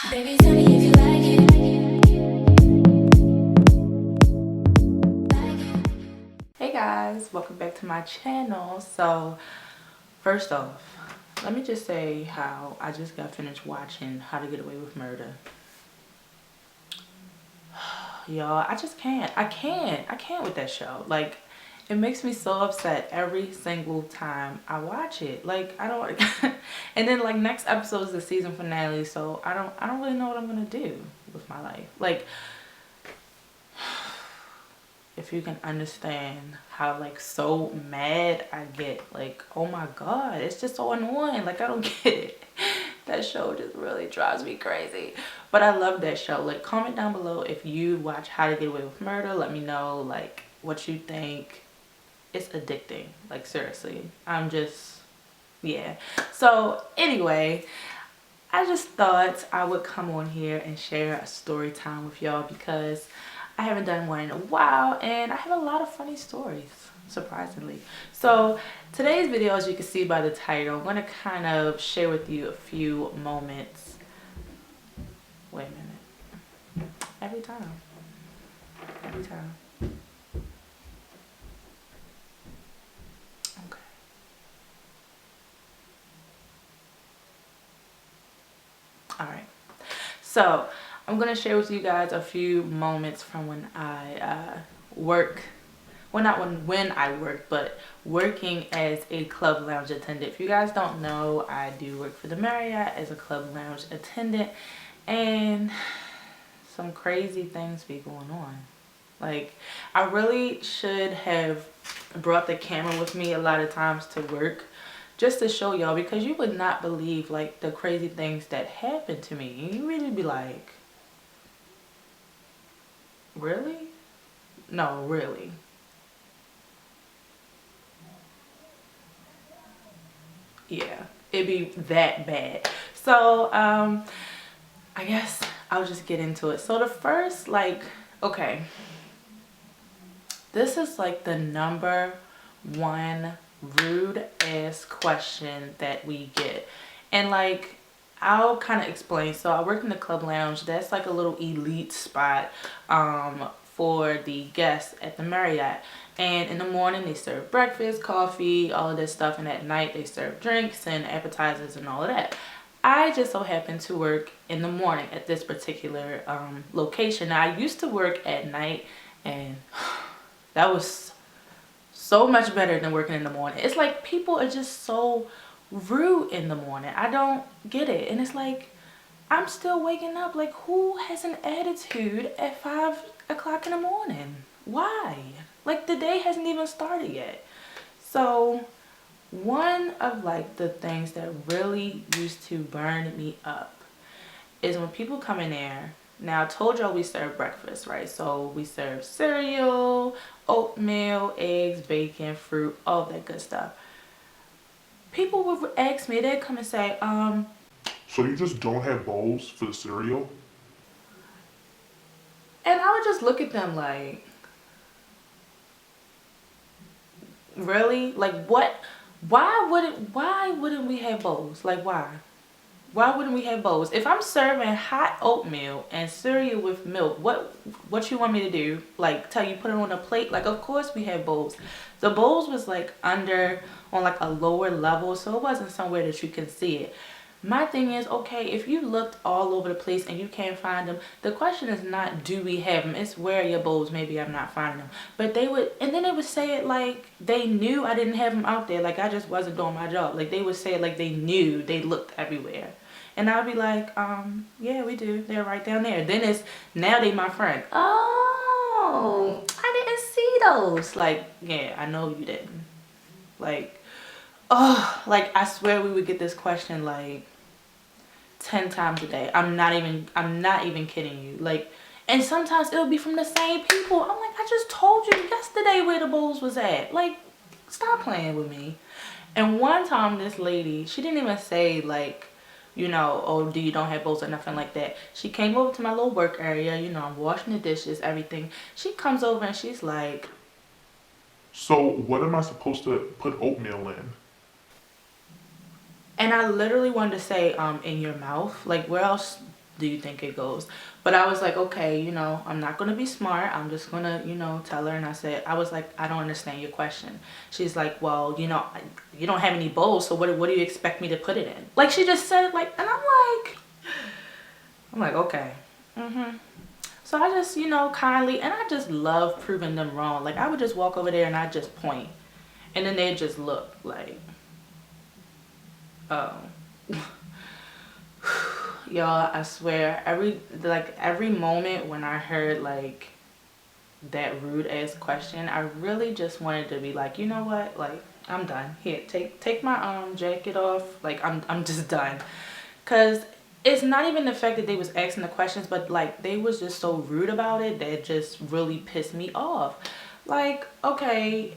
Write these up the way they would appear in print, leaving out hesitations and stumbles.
Baby, tell me if you like it. Hey guys, welcome back to my channel. So first off, let me just say how I just got finished watching How to Get Away with Murder. Y'all, I just can't. I can't with that show. Like, it makes me so upset every single time I watch it. Like, I don't and then like next episode is the season finale, so I don't really know what I'm gonna do with my life. Like, if you can understand how like so mad I get, like, oh my god, it's just so annoying. Like, I don't get it. That show just really drives me crazy, but I love that show. Like, comment down below if you watch How to Get Away with Murder. Let me know like what you think. It's addicting, like, seriously. I'm just, yeah. So anyway, I just thought I would come on here and share a story time with y'all because I haven't done one in a while and I have a lot of funny stories, surprisingly. So today's video, as you can see by the title, I'm going to kind of share with you a few moments. Wait a minute. Every time. Every time. Okay. Alright. So I'm going to share with you guys a few moments from when I work. Well, not when I work, but working as a club lounge attendant. If you guys don't know, I do work for the Marriott as a club lounge attendant, and some crazy things be going on. Like, I really should have brought the camera with me a lot of times to work just to show y'all, because you would not believe like the crazy things that happen to me. You really be like, really? No, really. Yeah, it'd be that bad. So I guess I'll just get into it. So the first, like, okay, this is like the number one rude ass question that we get, and like, I'll kind of explain. So I work in the club lounge. That's like a little elite spot for the guests at the Marriott. And in the morning they serve breakfast, coffee, all of this stuff, and at night they serve drinks and appetizers and all of that. I just so happen to work in the morning at this particular location. Now, I used to work at night, and that was so much better than working in the morning. It's like people are just so rude in the morning. I don't get it. And it's like, I'm still waking up. Like, who has an attitude at 5 o'clock in the morning? Why? Like, the day hasn't even started yet. So one of like the things that really used to burn me up is when people come in there. Now, I told y'all we serve breakfast, right? So we serve cereal, oatmeal, eggs, bacon, fruit, all that good stuff. People would ask me, they'd come and say, So you just don't have bowls for the cereal? and I would just look at them like, really? Like, what? Why wouldn't we have bowls? Like, why wouldn't we have bowls? If I'm serving hot oatmeal and cereal with milk, what you want me to do? Like, tell you put it on a plate? Like, of course we have bowls. The bowls was like under, on like a lower level, so it wasn't somewhere that you can see it. My thing is, okay, if you looked all over the place and you can't find them, the question is not do we have them, it's where are your bowls. Maybe I'm not finding them. But they would, and then they would say it like they knew I didn't have them out there, like I just wasn't doing my job. Like, they would say it like they knew, they looked everywhere. And I'd be like, yeah, we do, they're right down there. Then it's, now they my friend. Oh, I didn't see those. Like, yeah, I know you didn't. Like, oh, like, I swear we would get this question like 10 times a day. I'm not even kidding you. Like, and sometimes it'll be from the same people. I'm like, I just told you yesterday where the bowls was at. Like, stop playing with me. And one time this lady, she didn't even say like, you know, oh, do you don't have bowls or nothing like that. She came over to my little work area, you know, I'm washing the dishes, everything. She comes over and she's like, So what am I supposed to put oatmeal in? and I literally wanted to say, in your mouth. Like, where else do you think it goes? But I was like, okay, you know, I'm not gonna be smart. I'm just gonna, you know, tell her. And I was like, I don't understand your question. She's like, well, you know, you don't have any bowls, so what do you expect me to put it in? Like, she just said it like, and I'm like, okay. So I just, you know, kindly, and I just love proving them wrong. Like, I would just walk over there and I just point, and then they just look like, oh. Y'all, I swear, every moment when I heard like that rude ass question, I really just wanted to be like, you know what, like, I'm done. Here, take my jacket off. Like, I'm just done. Cause it's not even the fact that they was asking the questions, but like they was just so rude about it that just really pissed me off. Like, okay,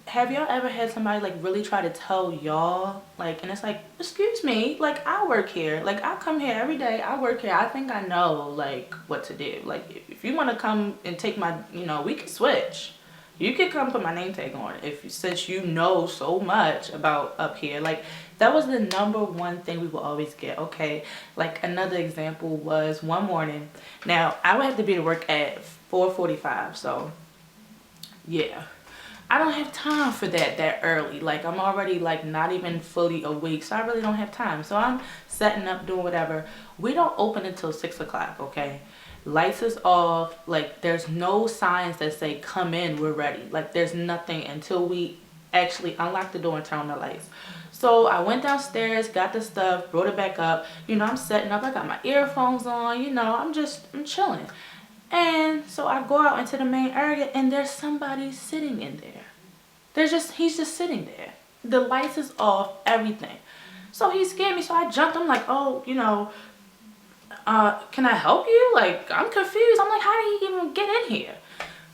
have y'all ever had somebody like really try to tell y'all, like, and it's like, excuse me, like, I work here, like, I come here every day, I work here, I think I know like what to do. Like, if you want to come and take my, you know, we can switch. You could come put my name tag on since you know so much about up here. Like, that was the #1 thing we will always get. Okay, like, another example was one morning. Now I would have to be to work at 4:45, so yeah, I don't have time for that early. Like, I'm already like not even fully awake, so I really don't have time. So I'm setting up, doing whatever. We don't open until 6 o'clock, okay? Lights is off. Like, there's no signs that say come in, we're ready. Like, there's nothing until we actually unlock the door and turn on the lights. So I went downstairs, got the stuff, brought it back up. You know, I'm setting up, I got my earphones on, you know, I'm chilling. And so I go out into the main area and there's somebody sitting in there. He's just sitting there. The lights is off, everything. So he scared me, so I jumped. I'm like, oh, you know, can I help you? Like, I'm confused. I'm like, how did he even get in here?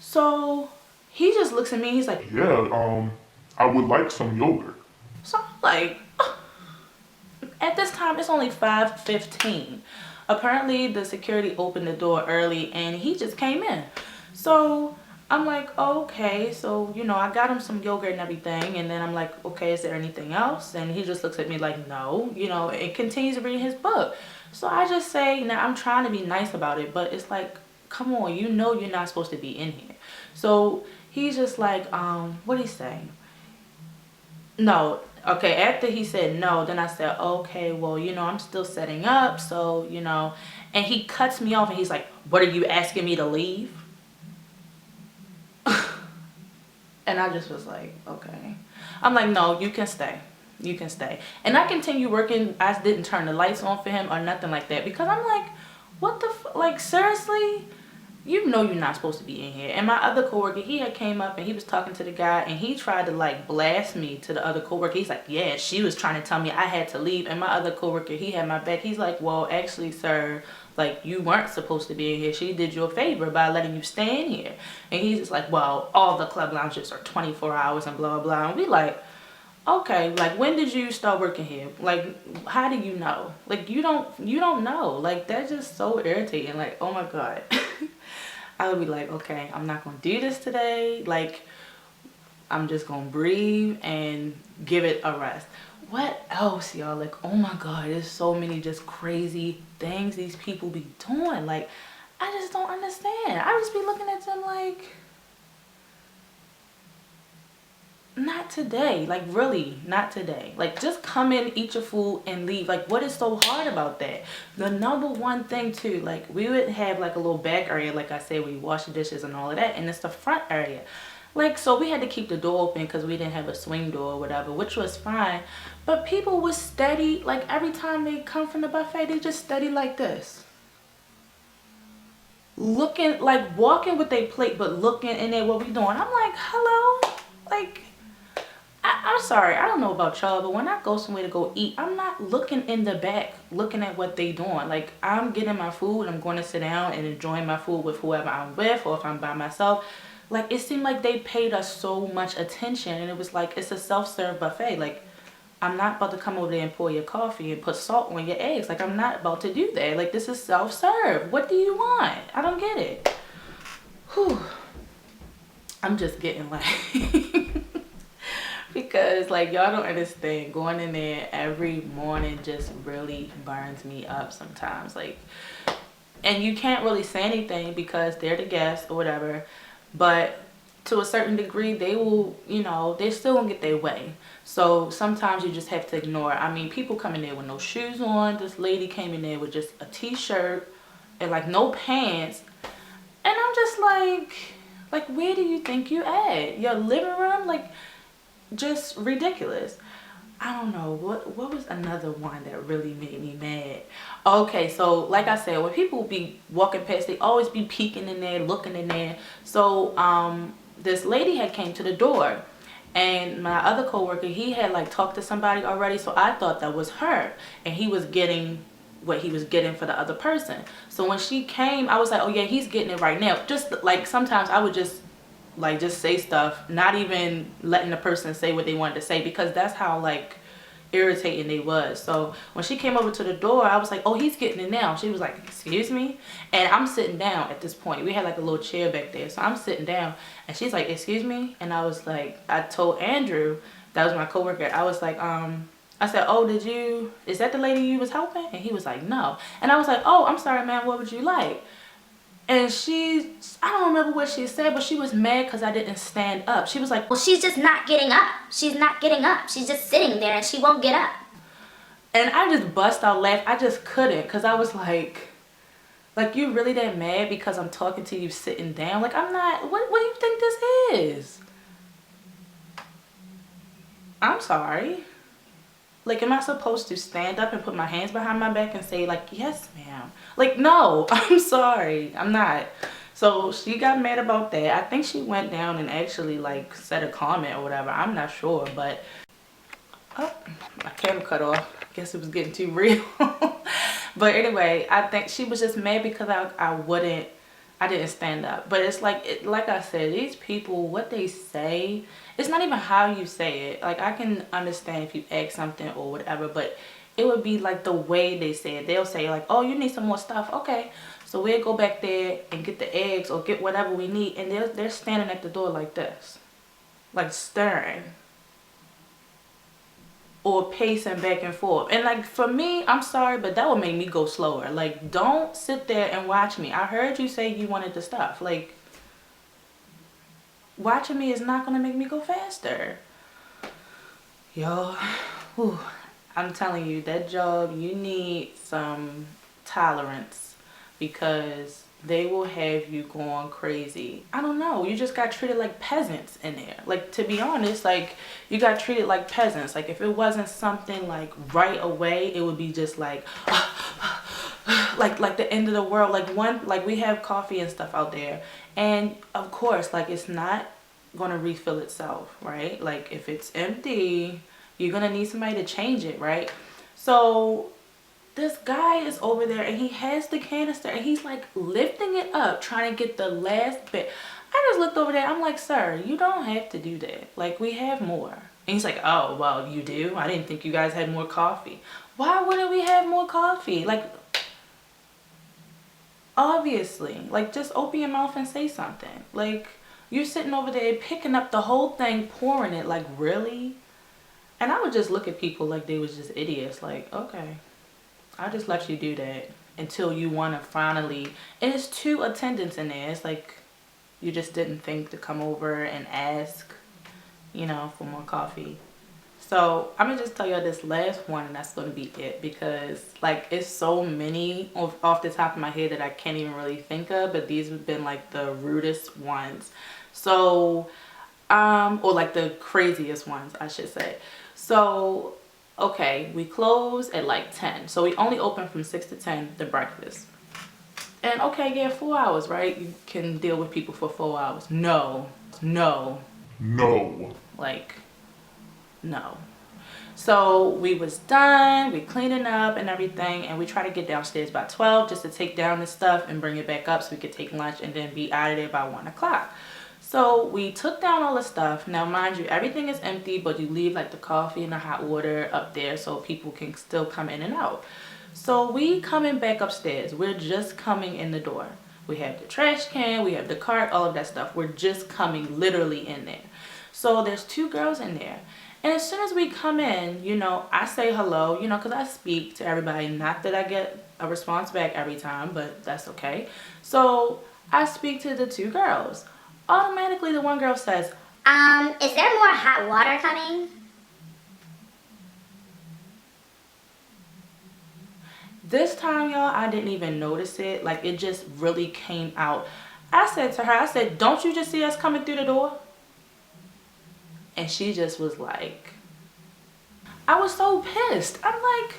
So he just looks at me, he's like, yeah, I would like some yogurt. so I'm like, at this time, it's only 5:15. Apparently, the security opened the door early and he just came in. So I'm like, okay, so, you know, I got him some yogurt and everything. And then I'm like, okay, is there anything else? And he just looks at me like, no, you know, and continues to read his book. So I just say, now I'm trying to be nice about it, but it's like, come on, you know, you're not supposed to be in here. So he's just like, what he say? No. Okay, after he said no, then I said, okay, well, you know, I'm still setting up, so, you know, and he cuts me off and he's like, what are you asking me to leave? And I just was like, okay. I'm like, no, you can stay. You can stay. And I continue working. I didn't turn the lights on for him or nothing like that because I'm like, what the like, seriously? You know you're not supposed to be in here. And my other coworker, he had came up and he was talking to the guy and he tried to like blast me to the other coworker. He's like, yeah, she was trying to tell me I had to leave. And my other coworker, he had my back. He's like, well, actually, sir, like, you weren't supposed to be in here. She did you a favor by letting you stay in here. And he's just like, well, all the club lounges are 24 hours and blah, blah, blah. And we like, okay, like, when did you start working here? Like, how do you know? Like, you don't know. Like, that's just so irritating. Like, oh my God. I would be like, okay, I'm not going to do this today. Like, I'm just going to breathe and give it a rest. What else, y'all? Like, oh my God, there's so many just crazy things these people be doing. Like, I just don't understand. I just be looking at them like, not today. Like, really, not today. Like, just come in, eat your food, and leave. Like, what is so hard about that? The #1 thing, too, like, we would have, like, a little back area, like I said, where you wash the dishes and all of that, and it's the front area. Like, so we had to keep the door open because we didn't have a swing door or whatever, which was fine. But people was steady, like, every time they come from the buffet, they just steady like this. Looking, like, walking with their plate, but looking in there, what we doing? I'm like, hello? Like, I'm sorry, I don't know about y'all, but when I go somewhere to go eat, I'm not looking in the back, looking at what they doing. Like, I'm getting my food, I'm going to sit down and enjoying my food with whoever I'm with, or if I'm by myself. Like, it seemed like they paid us so much attention, and it was like, it's a self-serve buffet. Like, I'm not about to come over there and pour your coffee and put salt on your eggs. Like, I'm not about to do that. Like, this is self-serve. What do you want? I don't get it. Whew. I'm just getting like... because like y'all don't understand, going in there every morning just really burns me up sometimes. Like, and you can't really say anything because they're the guests or whatever, but to a certain degree they will, you know, they still gonna get their way. So sometimes you just have to ignore. I mean, people come in there with no shoes on. This lady came in there with just a t-shirt and like no pants, and I'm just like where do you think you at? Your living room? Like, just ridiculous. I don't know what was another one that really made me mad. Okay, so like I said, when people be walking past, they always be peeking in there, looking in there. So this lady had came to the door, and my other coworker, he had like talked to somebody already, so I thought that was her, and he was getting what he was getting for the other person. So when she came, I was like, oh yeah, he's getting it right now. Just like sometimes I would just like just say stuff, not even letting the person say what they wanted to say, because that's how like irritating they was. So when she came over to the door, I was like, oh, he's getting it now. She was like, excuse me? And I'm sitting down at this point. We had like a little chair back there, so I'm sitting down and she's like, excuse me? And I was like, I told Andrew, that was my coworker, I was like, I said, oh, is that the lady you was helping? And he was like, no. And I was like, oh, I'm sorry, man, what would you like? And I don't remember what she said, but she was mad because I didn't stand up. She was like, Well, she's just not getting up. She's not getting up. She's just sitting there and she won't get up. and I just bust out laughing. I just couldn't, because I was like, you really that mad because I'm talking to you sitting down? Like, I'm not, what do you think this is? I'm sorry. Like, am I supposed to stand up and put my hands behind my back and say like, yes, ma'am? Like, no, I'm sorry, I'm not. So she got mad about that. I think she went down and actually like said a comment or whatever. I'm not sure, but oh, my camera cut off. I guess it was getting too real. But anyway, I think she was just mad because I didn't stand up. But it's like, like I said, these people, what they say, it's not even how you say it. Like, I can understand if you ask something or whatever, but it would be like the way they say it. They'll say like, oh, you need some more stuff. Okay, so we'll go back there and get the eggs or get whatever we need. And they're standing at the door like this, like staring or pacing back and forth. And like, for me, I'm sorry, but that would make me go slower. Like, don't sit there and watch me. I heard you say you wanted the stuff. Like, watching me is not gonna make me go faster. Yo, whew, I'm telling you, that job, you need some tolerance, because they will have you going crazy. I don't know, you just got treated like peasants in there. Like, to be honest, like, you got treated like peasants. Like, if it wasn't something like right away, it would be just like like the end of the world. Like we have coffee and stuff out there, and of course, like, it's not gonna refill itself, right? Like, if it's empty, you're gonna need somebody to change it, right? So this guy is over there and he has the canister and he's like lifting it up, trying to get the last bit. I just looked over there, I'm like, sir, you don't have to do that. Like, we have more. And he's like, oh, well, you do? I didn't think you guys had more coffee. Why wouldn't we have more coffee? Like, obviously, like, just open your mouth and say something. Like, you're sitting over there picking up the whole thing, pouring it. Like, really? And I would just look at people like they was just idiots. Like, okay, I'll just let you do that until you want to finally. And it's 2 attendants in there. It's like you just didn't think to come over and ask, you know, for more coffee. So I'm gonna just tell you this last one, and that's gonna be it, because like, it's so many off the top of my head that I can't even really think of, but these have been like the rudest ones. So or like the craziest ones, I should say. So okay, we close at like 10, so we only open from 6 to 10, the breakfast. And okay, yeah, 4 hours, right? You can deal with people for 4 hours. No, like, no. So we was done, we cleaning up and everything, and we try to get downstairs by 12 just to take down this stuff and bring it back up so we could take lunch and then be out of there by 1 o'clock. So we took down all the stuff. Now, mind you, everything is empty, but you leave like the coffee and the hot water up there so people can still come in and out. So we coming back upstairs. We're just coming in the door. We have the trash can, we have the cart, all of that stuff. We're just coming literally in there. So there's 2 girls in there, And as soon as we come in, you know, I say hello, you know, because I speak to everybody. Not that I get a response back every time, but that's okay. So I speak to the two girls. Automatically, the one girl says, Is there more hot water coming? this time, y'all, I didn't even notice it. Like, it just really came out. I said to her, I said, don't you just see us coming through the door? And she just was like, I was so pissed. I'm like,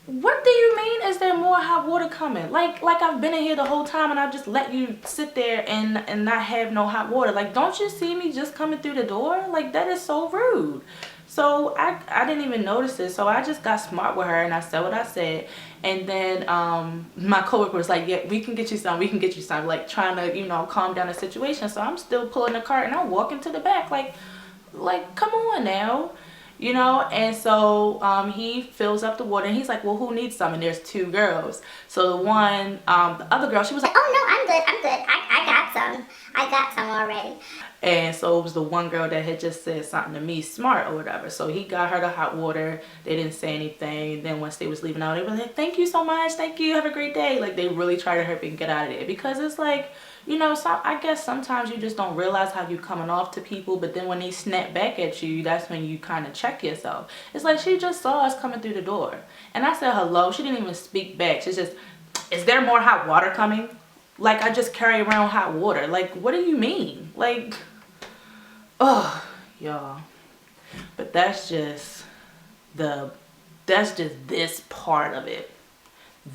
what do you mean is there more hot water coming? Like I've been in here the whole time and I just let you sit there and not have no hot water. Like, don't you see me just coming through the door? Like, that is so rude. So I didn't even notice it. So I just got smart with her and I said what I said. And then my coworker was like, yeah, we can get you some, like trying to, you know, calm down the situation. So I'm still pulling the cart and I'm walking to the back like come on now, you know. And so he fills up the water and he's like, well, who needs some? And there's two girls. So the one, the other girl, she was like, Oh no, I'm good. I got some already. and so it was the one girl that had just said something to me smart or whatever. So he got her the hot water. They didn't say anything. And then once they was leaving out, they were like, thank you so much, thank you, have a great day. Like, they really try to hurry up and get out of there, because it's like, you know, I guess sometimes you just don't realize how you coming off to people, but then when they snap back at you, that's when you kind of check yourself. It's like, she just saw us coming through the door and I said hello. She didn't even speak back. She's just, is there more hot water coming? Like, I just carry around hot water. Like, what do you mean? Like, oh, y'all. But that's just this part of it.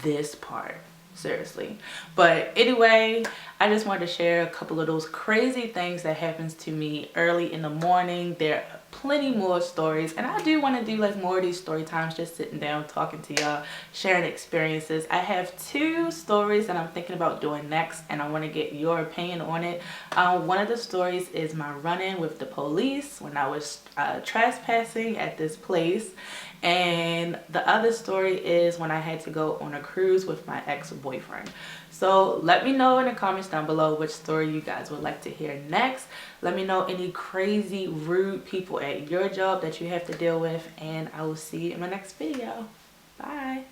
This part. Seriously. But anyway, I just wanted to share a couple of those crazy things that happens to me early in the morning. There are plenty more stories, and I do want to do like more of these story times, just sitting down talking to y'all, sharing experiences. I have two stories that I'm thinking about doing next, and I want to get your opinion on it. One of the stories is my run-in with the police when I was trespassing at this place. And the other story is when I had to go on a cruise with my ex-boyfriend. So let me know in the comments down below which story you guys would like to hear next. Let me know any crazy, rude people at your job that you have to deal with, and I will see you in my next video. Bye.